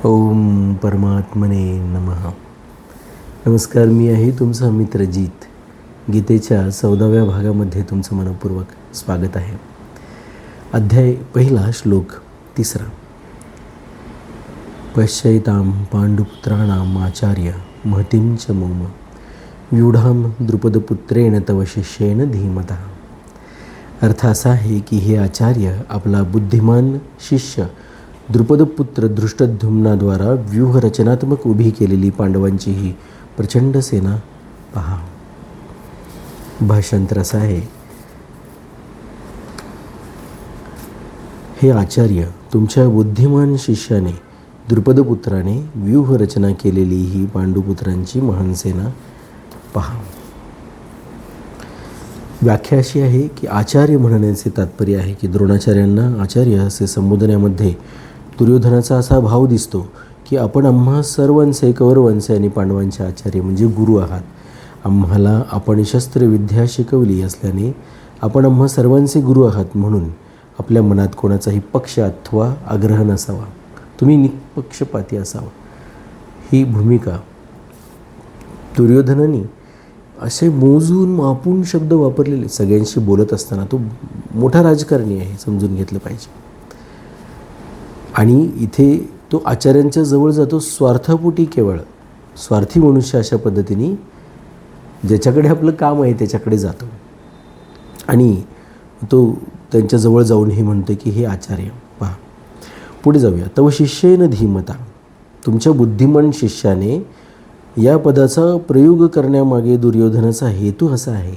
ओम परमात्मने नमः. नमस्कार, मी आहे तुमचा मित्र जीत. गीतेच्या 14व्या भागामध्ये तुमचं मनपूर्वक स्वागत आहे. अध्याय पहिला, श्लोक 3. पश्यैतां पांडुपुत्राणाम आचार्य महतीं च मम व्यूढां द्रुपदपुत्रेण तव शिष्येन धीमतः. अर्थ असा आहे की हे आचार्य, आपला बुद्धिमान शिष्य द्रुपदपुत्र धृष्टद्युम्नाद्वारा व्यूहरचनात्मक उभी केलेली पांडवांची ही प्रचंड सेना पहा. भाषांतर असं आहे, हे आचार्य, तुमच्या बुद्धिमान शिष्याने द्रुपदपुत्राने व्यूहरचना केलेली ही पांडुपुत्रांची महान सेना पहा. व्याख्या अशी आहे की आचार्य म्हणण्याचे तात्पर्य आहे की द्रोणाचार्यांना आचार्य असे संबोधण्यामध्ये दुर्योधनाचा असा भाव दिसतो की आपण आम्हा सर्वांचे, कौरवांचे आणि पांडवांचे आचार्य म्हणजे गुरु आहात. आम्हाला आपण शस्त्रविद्या शिकवली असल्याने आपण आम्हा सर्वांचे गुरु आहात, म्हणून आपल्या मनात कोणाचाही पक्ष अथवा आग्रह नसावा, तुम्ही निष्पक्षपाती असावा. ही भूमिका दुर्योधनाने असे मोजून मापून शब्द वापरलेले. सगळ्यांशी बोलत असताना तो मोठा राजकारणी आहे, समजून घेतलं पाहिजे. आणि इथे तो आचार्यांच्या जवळ जातो स्वार्थापोटी. केवळ स्वार्थी मनुष्य अशा पद्धतीने ज्याच्याकडे आपलं काम आहे त्याच्याकडे जातो आणि तो त्यांच्याजवळ जाऊन हे म्हणतो की हे आचार्य पहा. पुढे जाऊया. तव शिष्येन धीमता. तुमच्या बुद्धिमान शिष्याने या पदाचा प्रयोग करण्यामागे दुर्योधनाचा हेतू असा आहे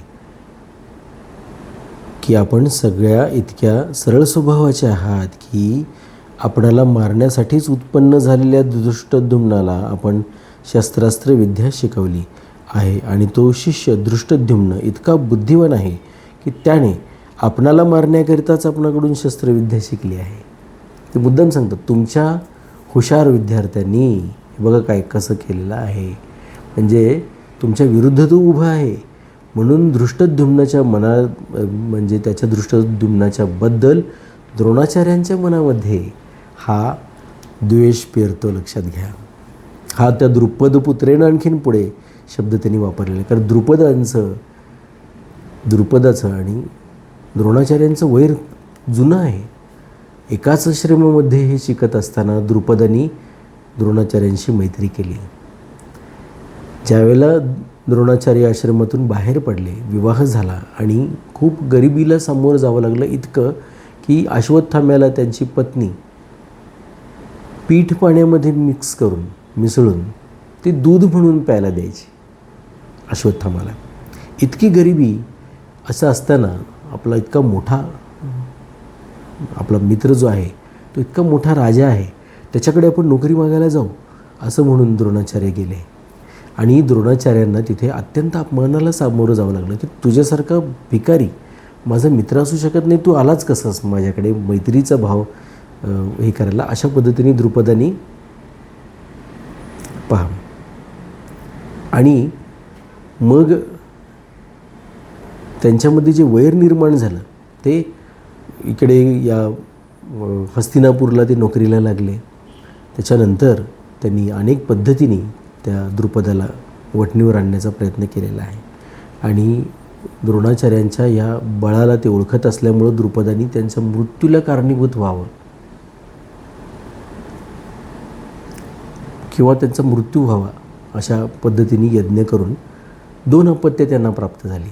की आपण सगळ्या इतक्या सरळ स्वभावाचे आहात की आपणाला मारण्यासाठीच उत्पन्न झालेल्या धृष्टद्युम्नाला आपण शस्त्रास्त्र विद्या शिकवली आहे. आणि तो शिष्य धृष्टद्युम्न इतका बुद्धिवान आहे की त्याने आपणाला मारण्याकरिताच आपणाकडून शस्त्रविद्या शिकली आहे. ते मुद्दाम सांगतात, तुमच्या हुशार विद्यार्थ्यांनी बघा काय कसं केलेलं आहे. म्हणजे तुमच्या विरुद्ध तो उभा आहे, म्हणून धृष्टद्युम्नाच्या मनात म्हणजे त्याच्या धृष्टद्युम्नाच्या बद्दल द्रोणाचार्यांच्या मनामध्ये हा द्वेष पेरतो. लक्षात घ्या. हा त्या द्रुपदपुत्रेनं आणखीन पुढे शब्द त्यांनी वापरलेला आहे. कारण द्रुपदाचं आणि द्रोणाचार्यांचं वैर जुनं आहे. एकाच आश्रमामध्ये हे शिकत असताना द्रुपदांनी द्रोणाचार्यांशी मैत्री केली. ज्यावेळेला द्रोणाचार्य आश्रमातून बाहेर पडले, विवाह झाला आणि खूप गरिबीला सामोरं जावं लागलं, इतकं की अश्वत्थाम्याला त्यांची पत्नी पीठ पाण्यामध्ये मिसळून ते दूध म्हणून प्यायला द्यायची अश्वत्थाम्याला. इतकी गरिबी असं असताना आपला इतका मोठा आपला मित्र जो आहे तो इतका मोठा राजा आहे, त्याच्याकडे आपण नोकरी मागायला जाऊ असं म्हणून द्रोणाचार्य गेले. आणि द्रोणाचार्यांना तिथे अत्यंत अपमानाला सामोरं जावं लागलं की तुझ्यासारखा भिकारी माझा मित्र असू शकत नाही, तू आलाच कसंच माझ्याकडे मैत्रीचा भाव हे करायला. अशा पद्धतीने द्रुपदांनी पहा. आणि मग त्यांच्यामध्ये जे वैर निर्माण झालं ते इकडे या हस्तिनापूरला ते नोकरीला लागले. त्याच्यानंतर त्यांनी अनेक पद्धतीने त्या द्रुपदाला वठणीवर आणण्याचा प्रयत्न केलेला आहे. आणि द्रोणाचार्यांच्या या बळाला ते ओळखत असल्यामुळं द्रुपदांनी त्यांच्या मृत्यूला कारणीभूत व्हावं किंवा त्यांचा मृत्यू व्हावा अशा पद्धतीने यज्ञ करून 2 अपत्य त्यांना प्राप्त झाली.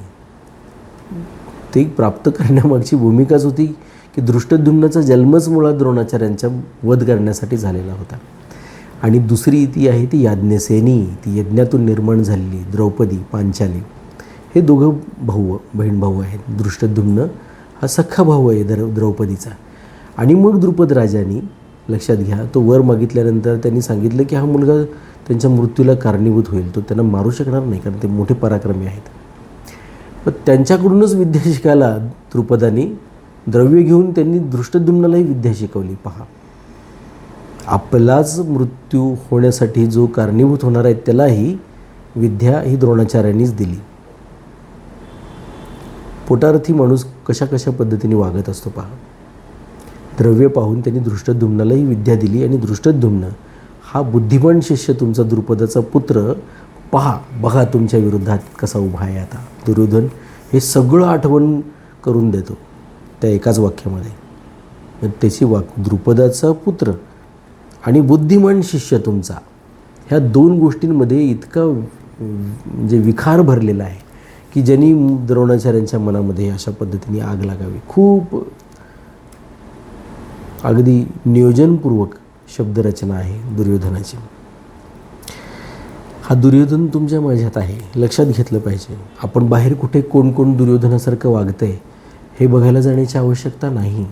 ते प्राप्त करण्यामागची भूमिकाच होती की धृष्टद्युम्नाचा जन्मच मुळात द्रोणाचार्यांच्या वध करण्यासाठी झालेला होता. आणि दुसरी ती आहे ती याज्ञसेनी, ती यज्ञातून निर्माण झालेली द्रौपदी, पांचाली. हे दोघं बहीण भाऊ आहेत. धृष्टद्युम्न हा सख्खा भाऊ आहे द्रौपदीचा. आणि मग द्रुपद राजांनी, लक्षात घ्या, तो वर मागितल्यानंतर त्यांनी सांगितलं की हा मुलगा त्यांच्या मृत्यूला कारणीभूत होईल, तो त्यांना मारू शकणार नाही कारण ते मोठे पराक्रमी आहेत. पण त्यांच्याकडूनच विद्या शिकायला द्रुपदांनी द्रव्य घेऊन त्यांनी धृष्टद्युम्नालाही विद्या शिकवली. पहा, आपलाच मृत्यू होण्यासाठी जो कारणीभूत होणार आहे त्यालाही विद्या ही द्रोणाचार्यांनीच दिली. पोटार्थी माणूस कशा कशा पद्धतीने वागत असतो पहा. द्रव्य पाहून त्यांनी धृष्टद्युम्नालाही विद्या दिली आणि धृष्टद्युम्न हा बुद्धिमान शिष्य तुमचा द्रुपदाचा पुत्र बघा तुमच्या विरोधात कसा उभा आहे आता. दुर्योधन हे सगळं आठवण करून देतो त्या एकाच वाक्यामध्ये. त्याची द्रुपदाचा पुत्र आणि बुद्धिमान शिष्य तुमचा, ह्या दोन गोष्टींमध्ये इतका म्हणजे विखार भरलेला आहे की ज्यांनी द्रोणाचार्यांच्या मनामध्ये अशा पद्धतीने आग लागावी. खूप अगदी नियोजनपूर्वक शब्दरचना आहे दुर्योधनाची. हा दुर्योधन तुमच्या माझ्यात आहे, लक्षात घेतलं पाहिजे. आपण बाहेर कुठे कोण कोण दुर्योधनासारखं वागतंय हे बघायला जाण्याची आवश्यकता नाही.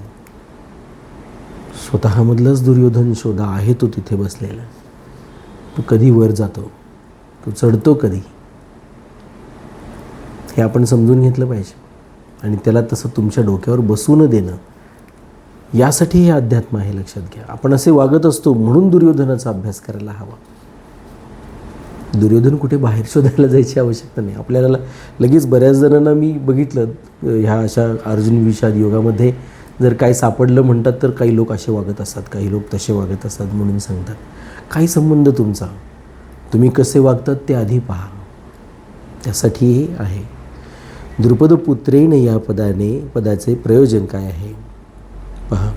स्वतःमधलाच दुर्योधन शोधा, आहे तो तिथे बसलेला. तो कधी वर जातो, तो चढतो कधी, हे आपण समजून घेतलं पाहिजे. आणि त्याला तसं तुमच्या डोक्यावर बसू न देणं, यासाठी हे अध्यात्म आहे, लक्षात घ्या. आपण असे वागत असतो म्हणून दुर्योधनाचा अभ्यास करायला हवा. दुर्योधन कुठे बाहेर शोधायला जायची आवश्यकता नाही. आपल्याला लगेच बऱ्याच जणांना मी बघितलं ह्या अशा अर्जुन विषाद योगामध्ये जर काय सापडलं म्हणतात तर काही लोक असे वागत असतात, काही लोक तसे वागत असतात म्हणून सांगतात. काही संबंध तुमचा, तुम्ही कसे वागतात ते आधी पहा. त्यासाठी हे आहे. द्रुपद पुत्रेन या पदाचे प्रयोजन काय आहे पहा.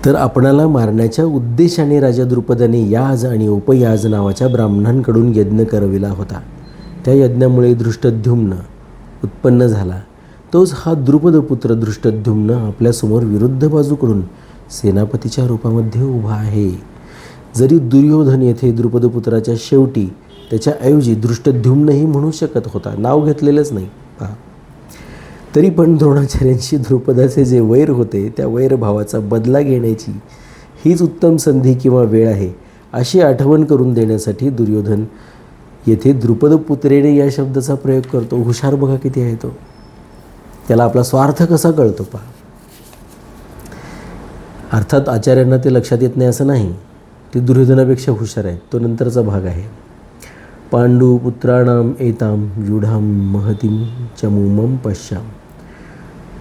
तर आपणाला मारण्याच्या उद्देशाने राजा द्रुपदाने याज आणि उपयाज नावाच्या ब्राह्मणांकडून यज्ञ करविला होता. त्या यज्ञामुळे धृष्टद्युम्न उत्पन्न झाला. तोच हा द्रुपदपुत्र धृष्टद्युम्न आपल्यासमोर विरुद्ध बाजूकडून सेनापतीच्या रूपामध्ये उभा आहे. जरी दुर्योधन येथे द्रुपदपुत्राच्या शेवटी त्याच्याऐवजी धृष्टद्युम्नही म्हणू शकत होता, नाव घेतलेलंच नाही पहा. तरी पण द्रोणाचार्यांशी द्रुपदाचे जे वैर होते त्या वैरभावाचा बदला घेण्याची हीच उत्तम संधी किंवा वेळ आहे अशी आठवण करून देण्यासाठी दुर्योधन येथे द्रुपदपुत्रेने या शब्दाचा प्रयोग करतो. हुशार बघा किती आहे तो. त्याला आपला स्वार्थ कसा कळतो पहा. अर्थात आचार्यांना ते लक्षात येत नाही असं नाही, ते दुर्योधनापेक्षा हुशार आहेत. तो नंतरचा भाग आहे. पांडू पुत्राणाम एताम व्यूढाम महतीम चमूमम पश्याम.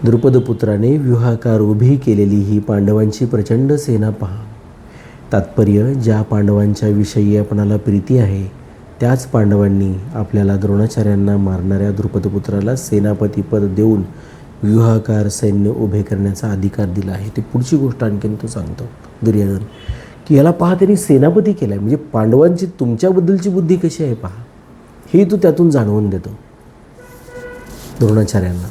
द्रुपदपुत्राने व्यूहाकार उभी केलेली ही पांडवांची प्रचंड सेना पहा. तात्पर्य, ज्या पांडवांच्या विषयी आपणाला प्रीती आहे त्याच पांडवांनी आपल्याला द्रोणाचार्यांना मारणाऱ्या द्रुपदपुत्राला सेनापतीपद देऊन व्यूहाकार सैन्य उभे करण्याचा अधिकार दिला आहे. ती पुढची गोष्ट आणखीन तो सांगतो दुर्योधन, की याला पहा त्यांनी सेनापती केला आहे. म्हणजे पांडवांची तुमच्याबद्दलची बुद्धी कशी आहे पहा, हे तो त्यातून जाणवून देतो द्रोणाचार्यांना,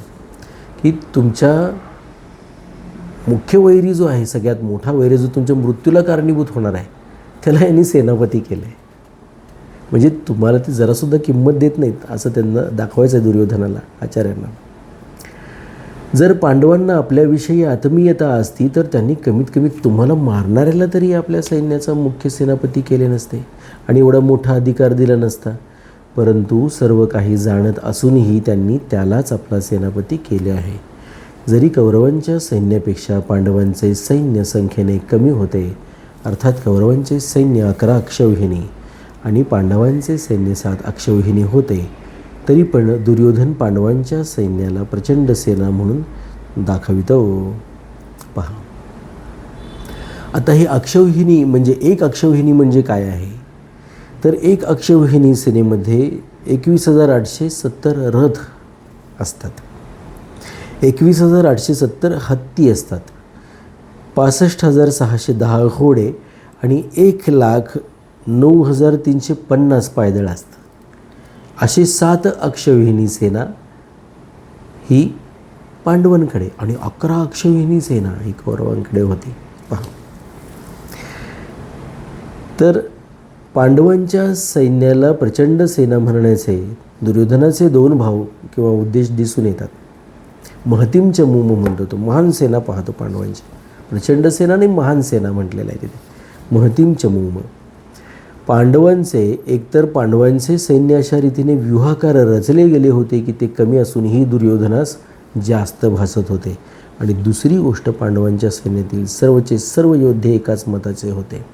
की तुमच्या मुख्य वैरी जो आहे, सगळ्यात मोठा वैरी जो तुमच्या मृत्यूला कारणीभूत होणार आहे, त्याला यांनी सेनापती केलं आहे. म्हणजे तुम्हाला ते जरासुद्धा किंमत देत नाहीत असं त्यांना दाखवायचं आहे दुर्योधनाला, आचार्यांना. जर पांडवांना आपल्याविषयी आत्मीयता असती तर त्यांनी कमीत कमी तुम्हाला मारणाऱ्याला तरी आपल्या सैन्याचा मुख्य सेनापती केले नसते आणि एवढा मोठा अधिकार दिला नसता. परंतु सर्व काही जाणत असूनही त्यांनी त्यालाच आपला सेनापती केले आहे. जरी कौरवांच्या सैन्यापेक्षा पांडवांचे सैन्य संख्येने कमी होते, अर्थात कौरवांचे सैन्य 11 अक्षौहिणी आणि पांडवांचे सैन्य 7 अक्षौहिणी होते, तरी पण दुर्योधन पांडवांच्या सैन्याला प्रचंड सेना म्हणून दाखवितो पहा. आता हे अक्षौहिणी म्हणजे एक अक्षौहिणी म्हणजे काय आहे, तर एक अक्षौहिणी सेनेमध्ये 21,870 रथ असतात, 21,870 हत्ती असतात, 65,610 घोडे आणि 1,09,350 पायदळ असतात. अशी 7 अक्षौहिणी सेना ही पांडवांकडे आणि 11 अक्षौहिणी सेना ही कौरवांकडे होती पहा. तर पांडवांच्या सैन्याला प्रचंड सेना म्हणण्याचे दुर्योधनाचे 2 भाव किंवा उद्देश दिसून येतात. महतीम चमूम म्हणतो तो, महान सेना पाहतो पांडवांची. प्रचंड सेना आणि महान सेना म्हटलेलं आहे तिथे, महतीम चमूम. पांडवांचे एकतर पांडवांचे सैन्य अशा रीतीने व्यूहाकार रचले गेले होते की ते कमी असूनही दुर्योधनास जास्त भासत होते. आणि दुसरी गोष्ट, पांडवांच्या सैन्यातील सर्वचे सर्व योद्धे एकाच मताचे होते.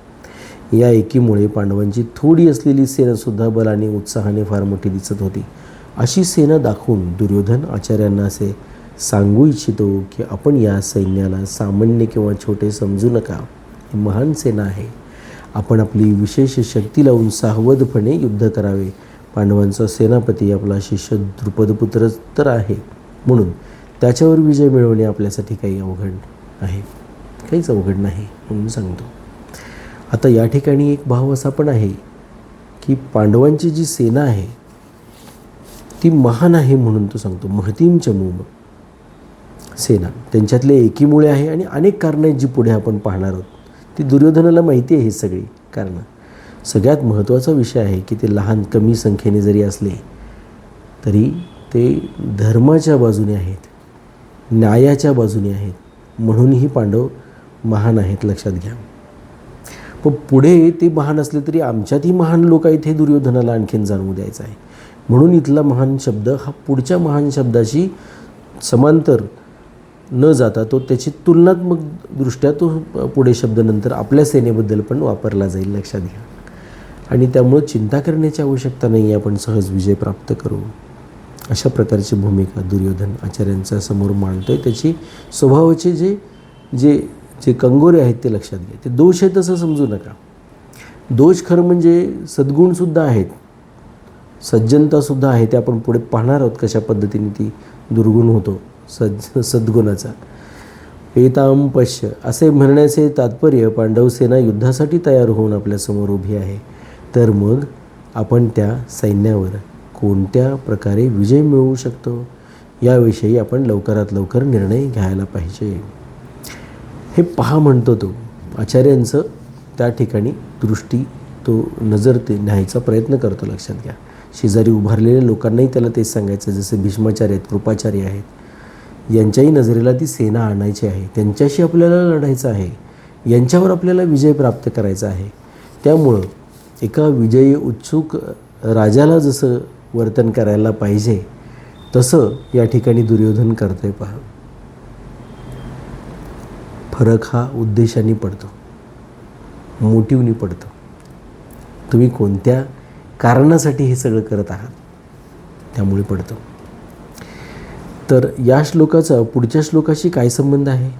या एकीमुळे पांडवांची थोडी असलेली सेनासुद्धा बलाने उत्साहाने फार मोठी दिसत होती. अशी सेना दाखवून दुर्योधन आचार्यांना असे सांगू इच्छितो की आपण या सैन्याला सामान्य किंवा छोटे समजू नका. ही महान सेना आहे. आपण आपली विशेष शक्ती लावून सावधपणे युद्ध करावे. पांडवांचा सेनापती आपला शिष्य द्रुपदपुत्र तर आहे, म्हणून त्याच्यावर विजय मिळवणे आपल्यासाठी काही अवघड आहे, काहीच अवघड नाही म्हणून सांगतो. आता या ठिकाणी एक भाव असा पण आहे की पांडवांची जी सेना आहे ती महान आहे म्हणून तो सांगतो. महतीम चमूम सेना, त्यांच्यातले एकीमुळे आहे आणि अनेक कारणं आहेत जी पुढे आपण पाहणार आहोत. ती दुर्योधनाला माहिती आहे ही सगळी कारणं. सगळ्यात महत्त्वाचा विषय आहे की ते लहान कमी संख्येने जरी असले तरी ते धर्माच्या बाजूने आहेत, न्यायाच्या बाजूने आहेत, म्हणूनही पांडव महान आहेत, लक्षात घ्या. पण पुढे ते महान असले तरी आमच्यातही महान लोक आहेत हे दुर्योधनाला आणखीन जाणवू द्यायचं आहे. म्हणून इथला महान शब्द हा पुढच्या महान शब्दाशी समांतर न जाता तो त्याची तुलनात्मक दृष्ट्या तो पुढे शब्द नंतर आपल्या सेनेबद्दल पण वापरला जाईल, लक्षात घ्या. आणि त्यामुळं चिंता करण्याची आवश्यकता नाही आहे, आपण सहज विजय प्राप्त करू. अशा प्रकारची भूमिका दुर्योधन आचार्यांच्या समोर मांडतोय. त्याची स्वभावाचे जे जे जे कंगोरे आहेत ते लक्षात घ्या. ते दोष आहेत असं समजू नका. दोष खरं म्हणजे सद्गुणसुद्धा आहेत, सज्जनतासुद्धा आहे. ते आपण पुढे पाहणार आहोत कशा पद्धतीने ती दुर्गुण होतो सद्गुणाचा. पेताम पश्य असे म्हणण्याचे तात्पर्य पांडव सेना युद्धासाठी तयार होऊन आपल्यासमोर उभी आहे, तर मग आपण त्या सैन्यावर कोणत्या प्रकारे विजय मिळवू शकतो याविषयी आपण लवकरात लवकर निर्णय घ्यायला पाहिजे. हे पहा म्हणतो तो. आचार्यांचं त्या ठिकाणी दृष्टी तो नजर ते न्यायचा प्रयत्न करतो, लक्षात घ्या. शेजारी उभारलेल्या लोकांनाही त्याला तेच सांगायचं. जसे भीष्माचार्य आहेत, कृपाचार्य आहेत, यांच्याही नजरेला ती सेना आणायची आहे, त्यांच्याशी आपल्याला लढायचं आहे, यांच्यावर आपल्याला विजय प्राप्त करायचा आहे. त्यामुळं एका विजयी उत्सुक राजाला जसं वर्तन करायला पाहिजे तसं या ठिकाणी दुर्योधन करतोय. पहा, फरक हा उद्देशाने पडतो, मोटिव्हनी पडतो. तुम्ही कोणत्या कारणासाठी हे सगळं करत आहात त्यामुळे पडतो. तर या श्लोकाचा पुढच्या श्लोकाशी काय संबंध आहे,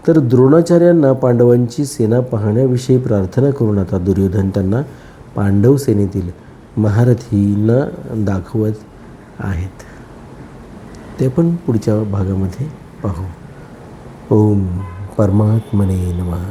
तर द्रोणाचार्यांना पांडवांची सेना पाहण्याविषयी प्रार्थना करून आता दुर्योधन त्यांना पांडव सेनेतील महारथींना दाखवत आहेत. ते पण पुढच्या भागामध्ये पाहू. ओम परमात्मने नमः.